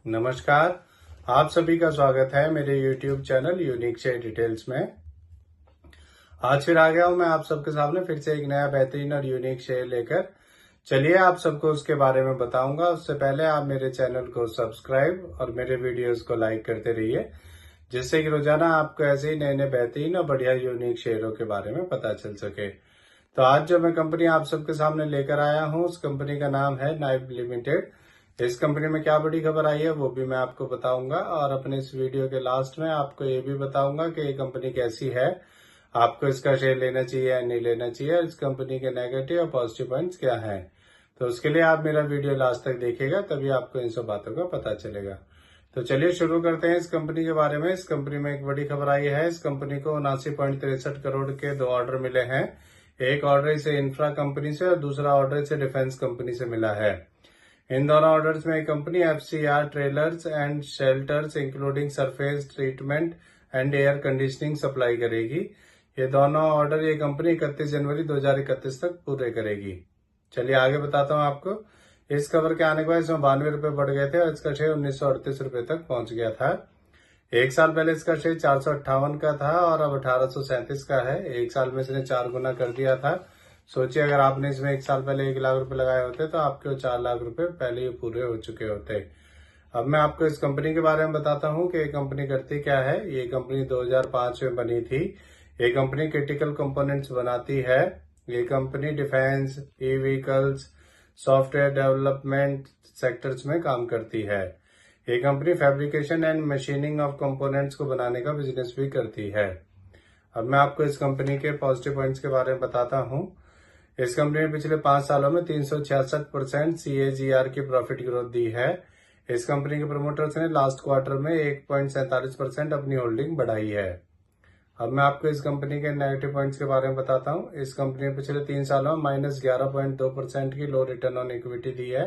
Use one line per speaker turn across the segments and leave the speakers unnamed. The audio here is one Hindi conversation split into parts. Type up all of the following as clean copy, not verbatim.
नमस्कार। आप सभी का स्वागत है मेरे YouTube channel unique share details में। आज फिर आ गया हूं मैं आप सबके सामने फिर से एक नया बेहतरीन और यूनिक शेयर लेकर। चलिए आप सबको उसके बारे में बताऊंगा। उससे पहले आप मेरे चैनल को सब्सक्राइब और मेरे वीडियोस को लाइक करते रहिए, जिससे कि रोजाना आपको ऐसे ही नए नए बेहतरीन और बढ़िया यूनिक शेयरों के बारे में पता चल सके। तो आज जो मैं कंपनी आप सबके सामने लेकर आया हूँ, उस कंपनी का नाम है नाइव लिमिटेड। इस कंपनी में क्या बड़ी खबर आई है वो भी मैं आपको बताऊंगा, और अपने इस वीडियो के लास्ट में आपको ये भी बताऊंगा कि ये कंपनी कैसी है, आपको इसका शेयर लेना चाहिए या नहीं लेना चाहिए, इस कंपनी के नेगेटिव और पॉजिटिव पॉइंट्स क्या हैं। तो उसके लिए आप मेरा वीडियो लास्ट तक देखिएगा, तभी आपको इन सब बातों का पता चलेगा। तो चलिए शुरू करते हैं इस कंपनी के बारे में। इस कंपनी में एक बड़ी खबर आई है। इस कंपनी को 79.63 करोड़ के 2 ऑर्डर मिले हैं। एक ऑर्डर इसे इंफ्रा कंपनी से और दूसरा ऑर्डर इसे डिफेंस कंपनी से मिला है। इन दोनों ऑर्डर्स में company FCR trailers and shelters including surface treatment and air conditioning supply करेगी। ये दोनों ऑर्डर ये कंपनी 31 जनवरी 2031 तक पूरे करेगी। चलिए आगे बताता हूँ आपको। इस खबर के आने के बाद इसमें 92 रुपए बढ़ गए थे और इसका शेयर 1938 रुपए तक पहुंच गया था। एक साल पहले इसका शेयर 458 का था और अब 1837 का है। एक साल में इसने 4 गुना कर दिया था। सोचिए अगर आपने इसमें एक साल पहले 1 लाख रुपए लगाए होते तो आपके 4 लाख रुपए पहले ही पूरे हो चुके होते। अब मैं आपको इस कंपनी के बारे में बताता हूँ कि ये कंपनी करती क्या है। ये कंपनी 2005 में बनी थी। ये कंपनी क्रिटिकल कंपोनेंट्स बनाती है। ये कंपनी डिफेंस, ई व्हीकल्स, सॉफ्टवेयर डेवलपमेंट सेक्टर्स में काम करती है। ये company fabrication and machining of components को बनाने का बिजनेस भी करती है। अब मैं आपको इस कंपनी के पॉजिटिव पॉइंट्स के बारे में बताता हूँ। इस कंपनी ने पिछले 5 सालों में 366% CAGR की प्रॉफिट ग्रोथ दी है। इस कंपनी के प्रमोटर्स ने लास्ट क्वार्टर में 1.47% अपनी होल्डिंग बढ़ाई है। अब मैं आपको इस कंपनी के नेगेटिव पॉइंट्स के बारे में बताता हूँ। इस कंपनी ने पिछले 3 सालों में -11.2% की लो रिटर्न ऑन इक्विटी दी है।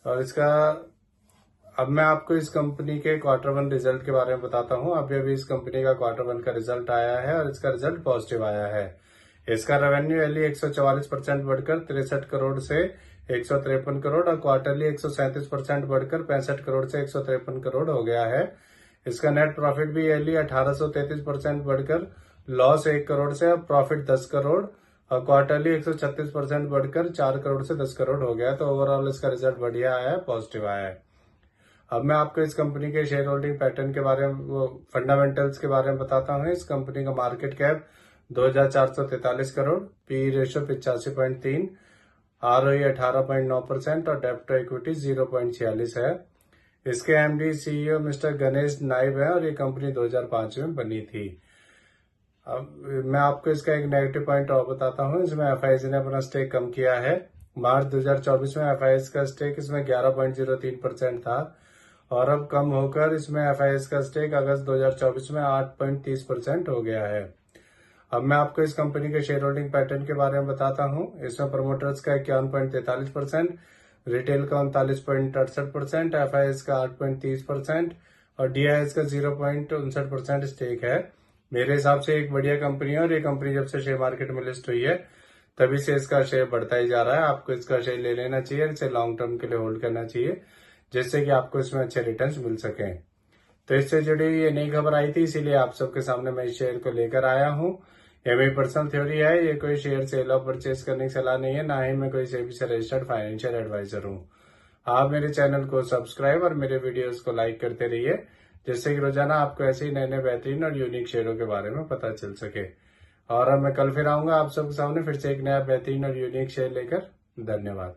और अब मैं आपको इस कंपनी के Q1 रिजल्ट के बारे में बताता हूँ। अभी अभी इस कंपनी का Q1 का रिजल्ट आया है और इसका रिजल्ट पॉजिटिव आया है। इसका रेवेन्यू ईयरली 144% बढ़कर 63 करोड़ से 153 करोड़ और क्वार्टरली 137% बढ़कर 65 करोड़ से 153 करोड़ हो गया है। इसका नेट प्रॉफिट भी ईयरली 1833% बढ़कर लॉस 1 करोड़ से अब प्रॉफिट 10 करोड़ और क्वार्टरली 136% बढ़कर 4 करोड़ से 10 करोड़ हो गया। तो ओवरऑल इसका रिजल्ट बढ़िया आया है, पॉजिटिव आया है। अब मैं आपको इस कंपनी के शेयर होल्डिंग पैटर्न के बारे में, फंडामेंटल्स के बारे में बताता हूँ। इस कंपनी का market cap 2443 crore, P ratio 85.3, ROE 18.9% और डेब्ट टू इक्विटी 0.46 है। इसके MD CEO मिस्टर गणेश नाइब है और ये कंपनी 2005 में बनी थी। अब मैं आपको इसका एक नेगेटिव पॉइंट और बताता हूँ। इसमें FIS ने अपना स्टेक कम किया है। मार्च 2024 में FIS का स्टेक इसमें 11.03% था और अब कम होकर इसमें FIS का स्टेक अगस्त 2024 में 8.30% हो गया है। अब मैं आपको इस कंपनी के शेयर होल्डिंग पैटर्न के बारे में बताता हूँ। इसमें प्रमोटर्स का 51.43%, रिटेल का 39.68%, FIS का 8.30% और DIS का 0.59% स्टेक है। मेरे हिसाब से एक बढ़िया कंपनी है और ये कंपनी जब से शेयर मार्केट में लिस्ट हुई है तभी से इसका शेयर बढ़ता ही जा रहा है। आपको इसका शेयर ले लेना चाहिए, इसे लॉन्ग टर्म के लिए होल्ड करना चाहिए, जिससे कि आपको इसमें अच्छे रिटर्न्स मिल सकें। तो इससे जुड़ी ये नई खबर आई थी, इसीलिए आप सबके सामने मैं इस शेयर को लेकर आया हूँ। ये मेरी पर्सनल थ्योरी है, ये कोई शेयर सेल और परचेज करने की सलाह नहीं है, ना ही मैं कोई सेबी से रजिस्टर्ड फाइनेंशियल एडवाइजर हूँ। आप मेरे चैनल को सब्सक्राइब और मेरे वीडियोस को लाइक करते रहिए, जिससे कि रोजाना आपको ऐसे ही नए नए बेहतरीन और यूनिक शेयरों के बारे में पता चल सके। और अब मैं कल फिर आऊंगा आप सबके सामने फिर से एक नया बेहतरीन और यूनिक शेयर लेकर। धन्यवाद।